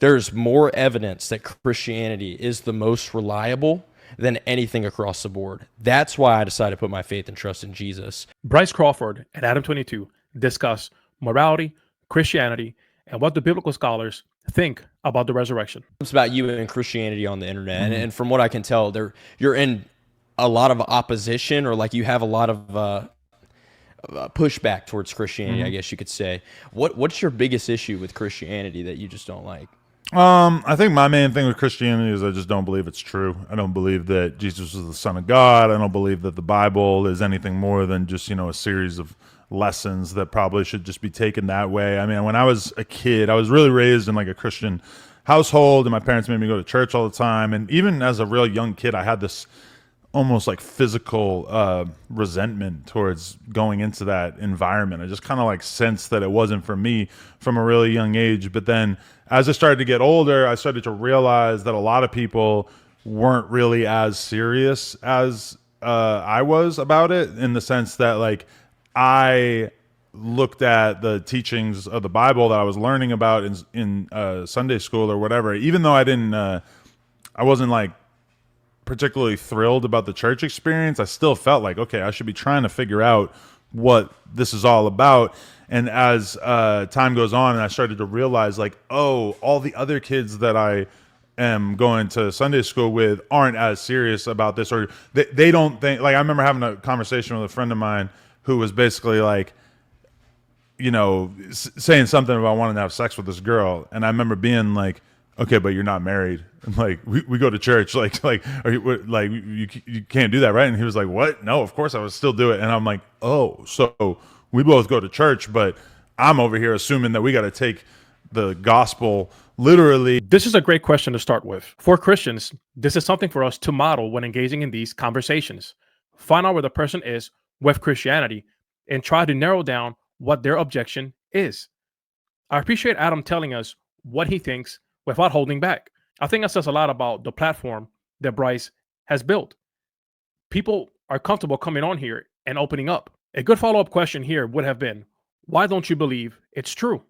there's more evidence that Christianity is the most reliable than anything across the board. That's why I decided to put my faith and trust in Jesus. Bryce Crawford and Adam22 discuss morality, Christianity, and what the biblical scholars think about the resurrection. It's about you and Christianity on the internet. And from what I can tell, you're in a lot of opposition, or like you have a lot of pushback towards Christianity, I guess you could say. What's your biggest issue with Christianity that you just don't like? I think my main thing with Christianity is I just don't believe it's true. I don't believe that Jesus was the Son of God. I don't believe that the Bible is anything more than just, a series of lessons that probably should just be taken that way. I mean, when I was a kid, I was really raised in like a Christian household, and my parents made me go to church all the time. And even as a real young kid, I had this almost like physical resentment towards going into that environment. I just kind of like sensed that it wasn't for me from a really young age. But then as I started to get older, I started to realize that a lot of people weren't really as serious as I was about it, in the sense that like I looked at the teachings of the Bible that I was learning about in Sunday school or whatever, even though I wasn't like particularly thrilled about the church experience, I still felt like, okay, I should be trying to figure out what this is all about. And as time goes on, and I started to realize like, oh, all the other kids that I am going to Sunday school with aren't as serious about this, or they don't think, like, I remember having a conversation with a friend of mine who was basically like, saying something about wanting to have sex with this girl. And I remember being like, okay, but you're not married. Like we go to church, like are you can't do that, right? And he was like, what? No, of course I would still do it. And I'm like, oh, so we both go to church, but I'm over here assuming that we got to take the gospel literally. This is a great question to start with. For Christians, this is something for us to model when engaging in these conversations. Find out where the person is with Christianity and try to narrow down what their objection is. I appreciate Adam telling us what he thinks without holding back. I think that says a lot about the platform that Bryce has built. People are comfortable coming on here and opening up. A good follow-up question here would have been, why don't you believe it's true?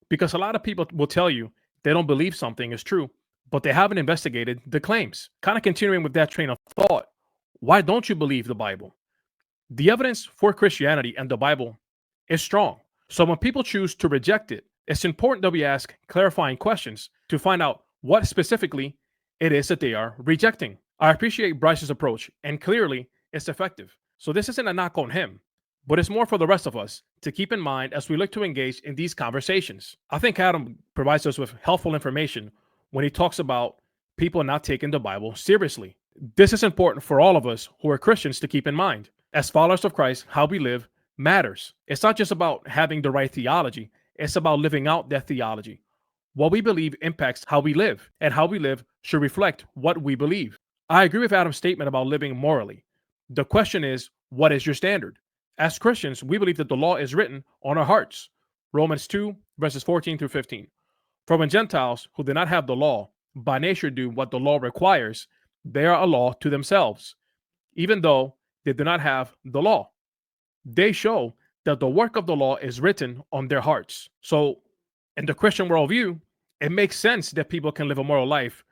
Because a lot of people will tell you they don't believe something is true, but they haven't investigated the claims. Kind of continuing with that train of thought, why don't you believe the Bible? The evidence for Christianity and the Bible is strong. So when people choose to reject it, it's important that we ask clarifying questions to find out what specifically it is that they are rejecting. I appreciate Bryce's approach, and clearly it's effective. So this isn't a knock on him, but it's more for the rest of us to keep in mind as we look to engage in these conversations. I think Adam provides us with helpful information when he talks about people not taking the Bible seriously. This is important for all of us who are Christians to keep in mind. As followers of Christ, how we live matters. It's not just about having the right theology, it's about living out that theology. What we believe impacts how we live, and how we live should reflect what we believe. I agree with Adam's statement about living morally. The question is, what is your standard? As Christians, we believe that the law is written on our hearts. Romans 2, verses 14 through 15. For when Gentiles who do not have the law, by nature do what the law requires, they are a law to themselves, even though they do not have the law. They show that the work of the law is written on their hearts. So, in the Christian worldview, it makes sense that people can live a moral life.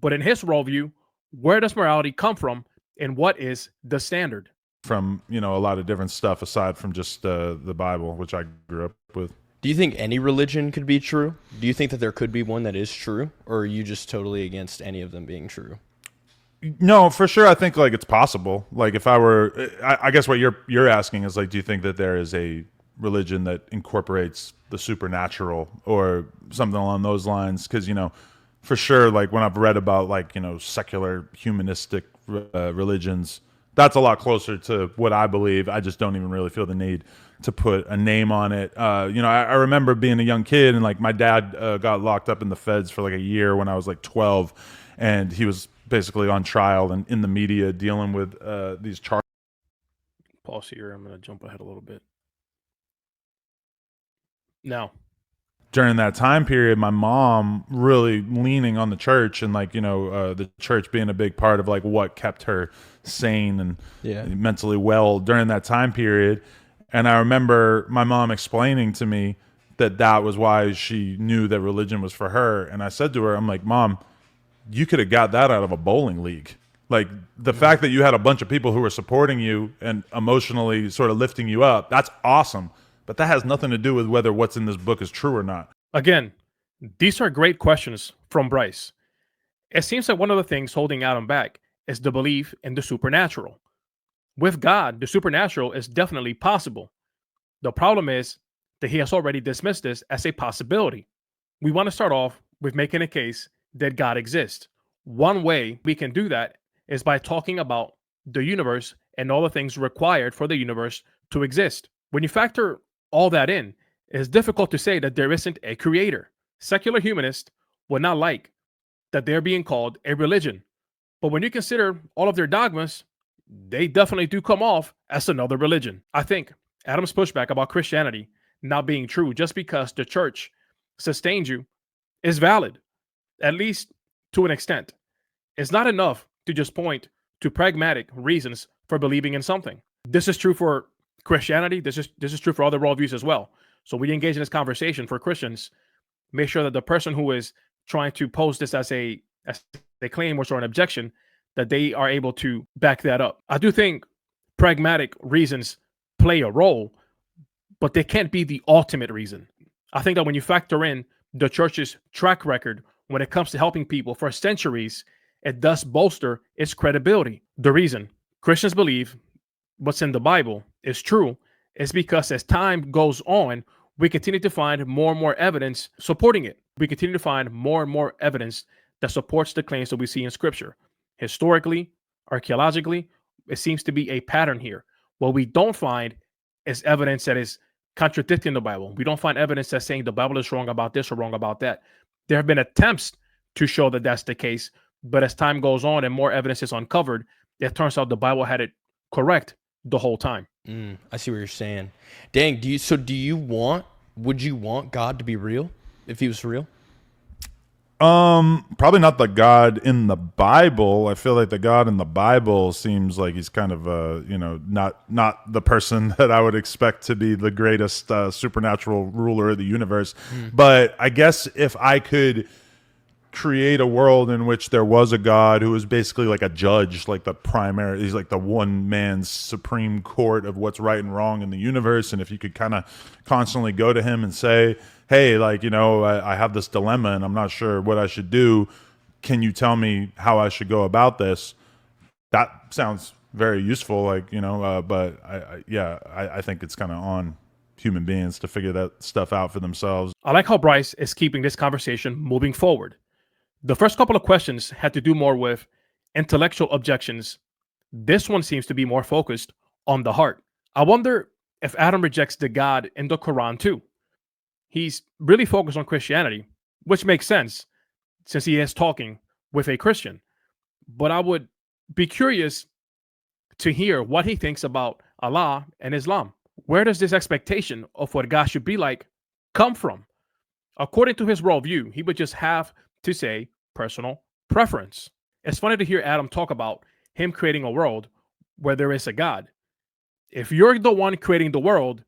But in his worldview, where does morality come from, and what is the standard? From, a lot of different stuff aside from just the Bible, which I grew up with. Do you think any religion could be true? Do you think that there could be one that is true? Or are you just totally against any of them being true? No, for sure. I think like it's possible. Like if I guess what you're asking is like, do you think that there is a religion that incorporates the supernatural or something along those lines? Because, for sure, like when I've read about like, secular humanistic religions, that's a lot closer to what I believe. I just don't even really feel the need to put a name on it. I remember being a young kid, and like my dad got locked up in the feds for like a year when I was like 12, and he was basically on trial and in the media dealing with these charges. Pause here. I'm going to jump ahead a little bit. Now, during that time period, my mom really leaning on the church, and like, the church being a big part of like what kept her sane and mentally well during that time period. And I remember my mom explaining to me that was why she knew that religion was for her. And I said to her, I'm like, Mom, you could have got that out of a bowling league. Like, the fact that you had a bunch of people who were supporting you and emotionally sort of lifting you up, that's awesome. But that has nothing to do with whether what's in this book is true or not. Again, these are great questions from Bryce. It seems like one of the things holding Adam back is the belief in the supernatural. With God, the supernatural is definitely possible. The problem is that he has already dismissed this as a possibility. We want to start off with making a case that God exists. One way we can do that is by talking about the universe and all the things required for the universe to exist. When you factor all that in, it's difficult to say that there isn't a creator. Secular humanists would not like that they're being called a religion. But when you consider all of their dogmas, they definitely do come off as another religion. I think Adam's pushback about Christianity not being true just because the church sustains you is valid, at least to an extent. It's not enough to just point to pragmatic reasons for believing in something. This is true for Christianity. This is true for other worldviews as well. So we engage in this conversation for Christians. Make sure that the person who is trying to pose this as a claim or an objection, that they are able to back that up. I do think pragmatic reasons play a role, but they can't be the ultimate reason. I think that when you factor in the church's track record when it comes to helping people for centuries, it does bolster its credibility. The reason Christians believe what's in the Bible is true is because as time goes on, we continue to find more and more evidence supporting it. We continue to find more and more evidence that supports the claims that we see in Scripture. Historically, archaeologically, it seems to be a pattern here. What we don't find is evidence that is contradicting the Bible. We don't find evidence that's saying the Bible is wrong about this or wrong about that. There have been attempts to show that that's the case, but as time goes on and more evidence is uncovered, it turns out the Bible had it correct the whole time. I see what you're saying. Dang, would you want God to be real if he was real? Probably not the God in the Bible. I feel like the God in the Bible seems like he's kind of not the person that I would expect to be the greatest supernatural ruler of the universe. But I guess if I could create a world in which there was a God who was basically like a judge, like he's like the one man's supreme court of what's right and wrong in the universe. And if you could kind of constantly go to him and say, hey, like, I have this dilemma and I'm not sure what I should do. Can you tell me how I should go about this? That sounds very useful. Like, but I think it's kind of on human beings to figure that stuff out for themselves. I like how Bryce is keeping this conversation moving forward. The first couple of questions had to do more with intellectual objections. This one seems to be more focused on the heart. I wonder if Adam rejects the God in the Quran too. He's really focused on Christianity, which makes sense since he is talking with a Christian. But I would be curious to hear what he thinks about Allah and Islam. Where does this expectation of what God should be like come from? According to his worldview, he would just have to say personal preference. It's funny to hear Adam talk about him creating a world where there is a God. If you're the one creating the world,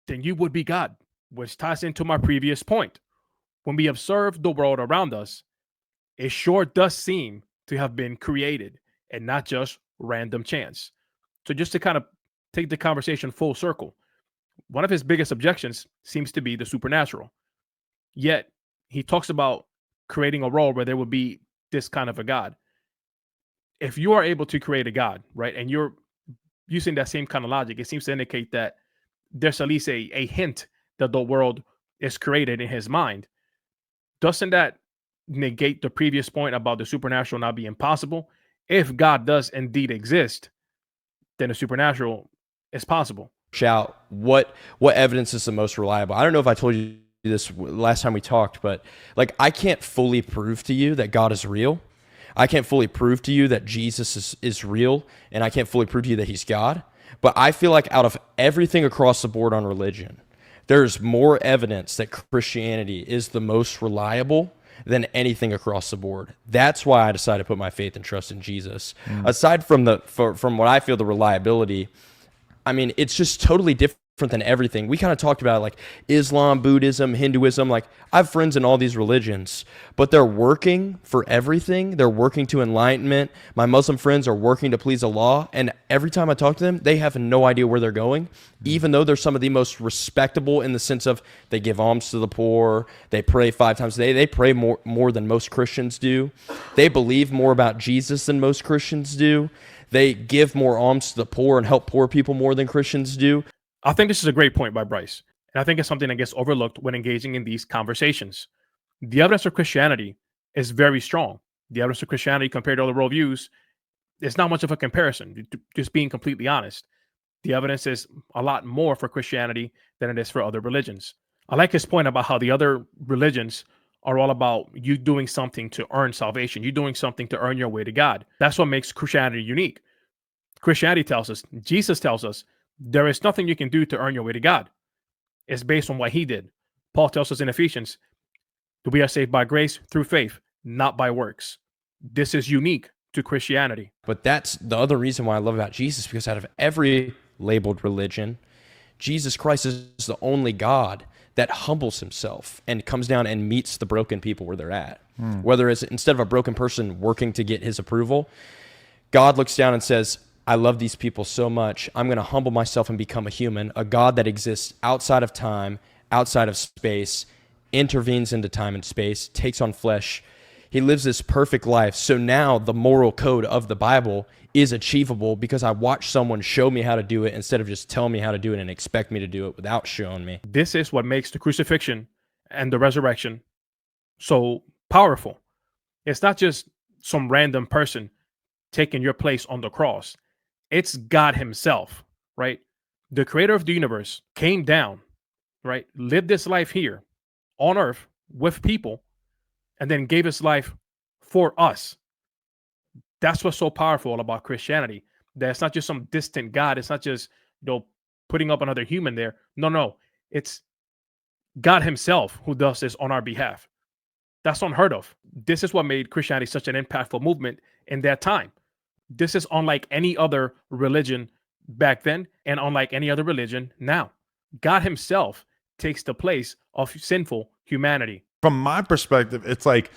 then you would be God, which ties into my previous point. When we observe the world around us, it sure does seem to have been created and not just random chance. So just to kind of take the conversation full circle, one of his biggest objections seems to be the supernatural. Yet he talks about creating a world where there would be this kind of a God. If you are able to create a God, right, and you're using that same kind of logic, it seems to indicate that there's at least a hint that the world is created in his mind. Doesn't that negate the previous point about the supernatural not being possible? If God does indeed exist, then the supernatural is possible. Shout, what evidence is the most reliable? I don't know if I told you this last time we talked, but like, I can't fully prove to you that God is real. I can't fully prove to you that Jesus is real, and I can't fully prove to you that he's God. But I feel like out of everything across the board on religion, there's more evidence that Christianity is the most reliable than anything across the board. That's why I decided to put my faith and trust in Jesus. Aside from from what I feel the reliability, I mean, it's just totally different than everything. We kind of talked about like Islam, Buddhism, Hinduism. Like I have friends in all these religions, but they're working for everything. They're working to enlightenment. My Muslim friends are working to please Allah. And every time I talk to them, they have no idea where they're going, even though they're some of the most respectable in the sense of they give alms to the poor. They pray 5 times a day. They pray more than most Christians do. They believe more about Jesus than most Christians do. They give more alms to the poor and help poor people more than Christians do. I think this is a great point by Bryce. And I think it's something that gets overlooked when engaging in these conversations. The evidence of Christianity is very strong. The evidence of Christianity compared to other worldviews, it's not much of a comparison, just being completely honest. The evidence is a lot more for Christianity than it is for other religions. I like his point about how the other religions are all about you doing something to earn salvation. You doing something to earn your way to God. That's what makes Christianity unique. Christianity tells us, Jesus tells us, there is nothing you can do to earn your way to God. It's based on what he did. Paul tells us in Ephesians that we are saved by grace through faith, not by works. This is unique to Christianity. But that's the other reason why I love about Jesus, because out of every labeled religion, Jesus Christ is the only God that humbles himself and comes down and meets the broken people where they're at. Whether it's instead of a broken person working to get his approval, God looks down and says, I love these people so much. I'm going to humble myself and become a human, a God that exists outside of time, outside of space, intervenes into time and space, takes on flesh. He lives this perfect life. So now the moral code of the Bible is achievable because I watched someone show me how to do it instead of just telling me how to do it and expect me to do it without showing me. This is what makes the crucifixion and the resurrection so powerful. It's not just some random person taking your place on the cross. It's God himself, right? The creator of the universe came down, right? Lived this life here on earth with people and then gave his life for us. That's what's so powerful about Christianity. That it's not just some distant God. It's not just, putting up another human there. No. It's God himself who does this on our behalf. That's unheard of. This is what made Christianity such an impactful movement in that time. This is unlike any other religion back then and unlike any other religion now. God himself takes the place of sinful humanity. From my perspective, it's like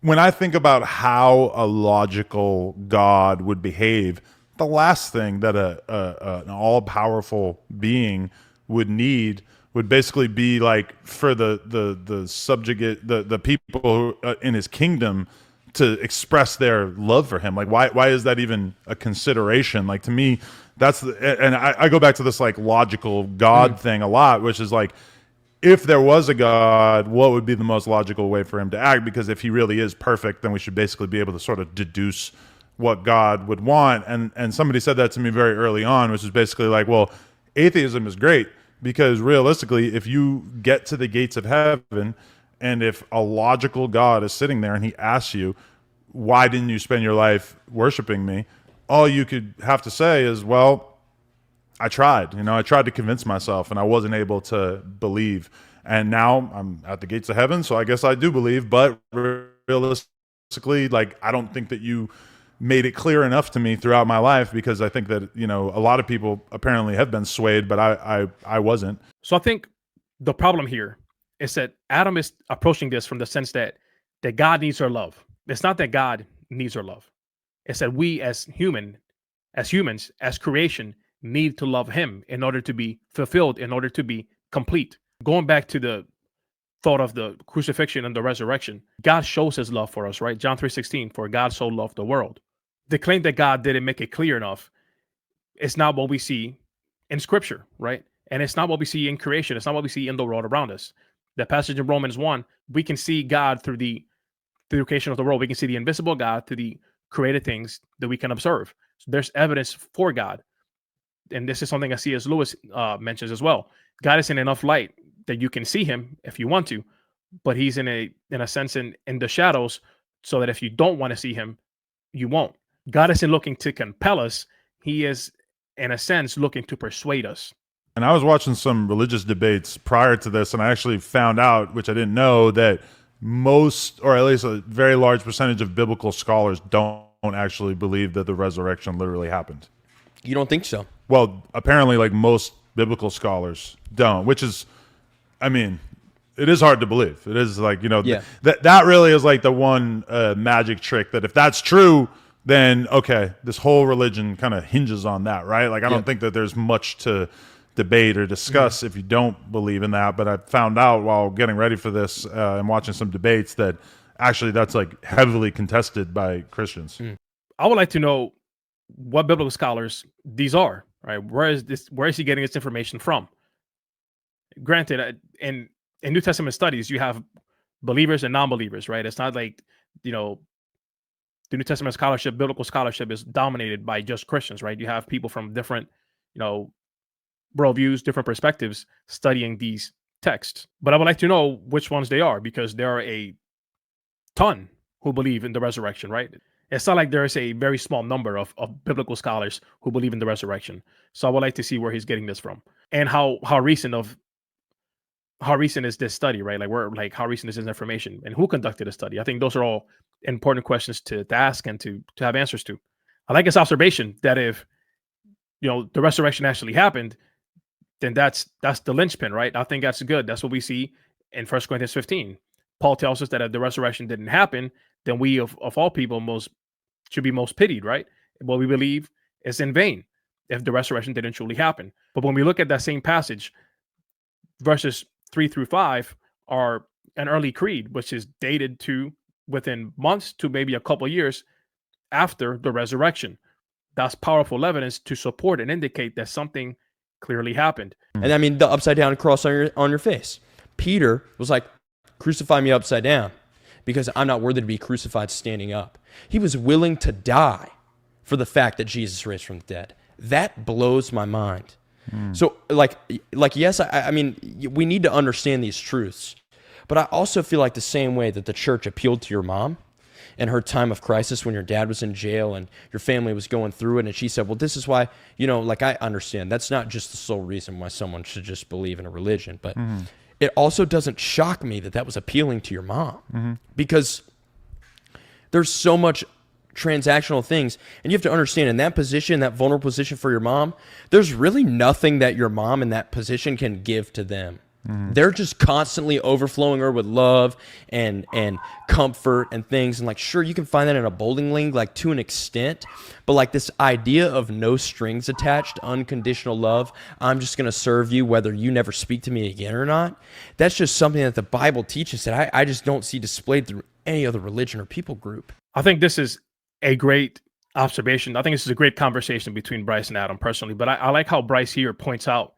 when I think about how a logical God would behave, the last thing that an all-powerful being would need would basically be like for the subjugate, the people who, in his kingdom to express their love for him. Like, why is that even a consideration? Like, to me, that's and I go back to this like logical God thing a lot, which is like, if there was a God, what would be the most logical way for him to act? Because if he really is perfect, then we should basically be able to sort of deduce what God would want. And somebody said that to me very early on, which is basically like, well, atheism is great because realistically, if you get to the gates of heaven and if a logical God is sitting there and he asks you, why didn't you spend your life worshiping me? All you could have to say is, well, I tried. I tried to convince myself and I wasn't able to believe. And now I'm at the gates of heaven, so I guess I do believe. But realistically, like, I don't think that you made it clear enough to me throughout my life, because I think that, a lot of people apparently have been swayed, but I wasn't. So I think the problem here is that Adam is approaching this from the sense that God needs our love. It's not that God needs our love. It's that we as humans, as creation, need to love him in order to be fulfilled, in order to be complete. Going back to the thought of the crucifixion and the resurrection, God shows his love for us, right? John 3:16, for God so loved the world. The claim that God didn't make it clear enough is not what we see in scripture, right? And it's not what we see in creation. It's not what we see in the world around us. The passage in Romans 1, we can see God through the creation of the world. We can see the invisible God through the created things that we can observe. So there's evidence for God. And this is something that C.S. Lewis mentions as well. God is in enough light that you can see him if you want to, but he's in a sense in the shadows, so that if you don't want to see him, you won't. God isn't looking to compel us. He is, in a sense, looking to persuade us. And I was watching some religious debates prior to this, and I actually found out, which I didn't know, that most, or at least a very large percentage of biblical scholars don't actually believe that the resurrection literally happened. You don't think so? Well, apparently, like most biblical scholars don't, which is, I mean, it is hard to believe. It is like, that really is like the one magic trick that if that's true, then okay, this whole religion kind of hinges on that, right? Like I don't think that there's much to debate or discuss if you don't believe in that. But I found out while getting ready for this and watching some debates that actually that's like heavily contested by Christians. I would like to know what biblical scholars these are, right? Where is he getting this information from? Granted, in New Testament studies, you have believers and non-believers, right? It's not like, the New Testament scholarship, biblical scholarship is dominated by just Christians, right? You have people from different, worldviews, different perspectives studying these texts. But I would like to know which ones they are, because there are a ton who believe in the resurrection, right? It's not like there is a very small number of biblical scholars who believe in the resurrection. So I would like to see where he's getting this from and how recent is this study, right? Like how recent is this information and who conducted the study? I think those are all important questions to ask and to have answers to. I like his observation that if the resurrection actually happened, then that's the linchpin, right? I think that's good. That's what we see in 1 Corinthians 15. Paul tells us that if the resurrection didn't happen, then we of all people should be most pitied, right? What we believe is in vain if the resurrection didn't truly happen. But when we look at that same passage, verses 3-5 are an early creed, which is dated to within months to maybe a couple of years after the resurrection. That's powerful evidence to support and indicate that something clearly happened. And I mean, the upside down cross on your face. Peter was like, crucify me upside down because I'm not worthy to be crucified standing up. He was willing to die for the fact that Jesus raised from the dead. That blows my mind. So like yes, I mean, we need to understand these truths, but I also feel like the same way that the church appealed to your mom in her time of crisis when your dad was in jail and your family was going through it, and she said, well, this is why, like I understand that's not just the sole reason why someone should just believe in a religion, but it also doesn't shock me that was appealing to your mom because there's so much transactional things, and you have to understand in that position, that vulnerable position for your mom, there's really nothing that your mom in that position can give to them. They're just constantly overflowing her with love and comfort and things, and like sure you can find that in a bowling league like to an extent, but like this idea of no strings attached, unconditional love, I'm just going to serve you whether you never speak to me again or not, that's just something that the Bible teaches that I just don't see displayed through any other religion or people group. I think this is a great observation. I think this is a great conversation between Bryce and Adam personally, but I like how Bryce here points out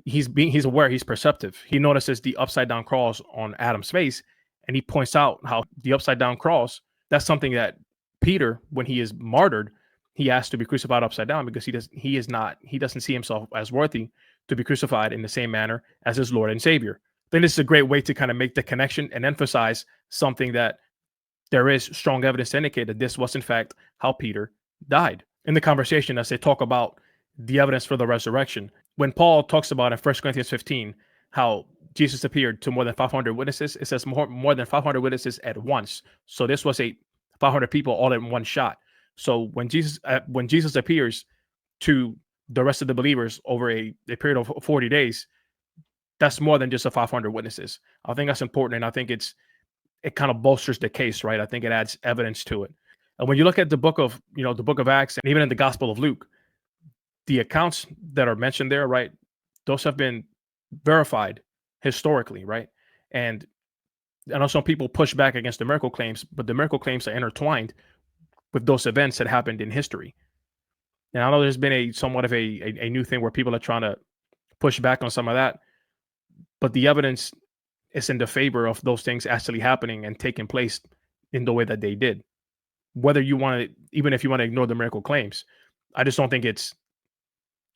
he's aware, he's perceptive. He notices the upside down cross on Adam's face, and he points out how the upside down cross, that's something that Peter, when he is martyred, he asked to be crucified upside down because he doesn't see himself as worthy to be crucified in the same manner as his Lord and Savior. I think this is a great way to kind of make the connection and emphasize something that there is strong evidence to indicate that this was in fact how Peter died. In the conversation, as they talk about the evidence for the resurrection, when Paul talks about in 1 Corinthians 15 how Jesus appeared to more than 500 witnesses, it says more than 500 witnesses at once. So this was 500 people all in one shot. So when Jesus appears to the rest of the believers over a period of 40 days, that's more than just 500 witnesses. I think that's important, and I think it kind of bolsters the case, right? I think it adds evidence to it. And when you look at the book of Acts, and even in the Gospel of Luke, the accounts that are mentioned there, right, those have been verified historically, right? And I know some people push back against the miracle claims, but the miracle claims are intertwined with those events that happened in history. And I know there's been somewhat of a new thing where people are trying to push back on some of that, but the evidence is in the favor of those things actually happening and taking place in the way that they did. Whether you want to, even if you want to ignore the miracle claims, I just don't think it's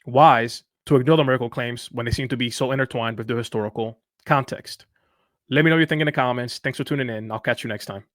wise to ignore the miracle claims when they seem to be so intertwined with the historical context. Let me know what you think in the comments. Thanks for tuning in. I'll catch you next time.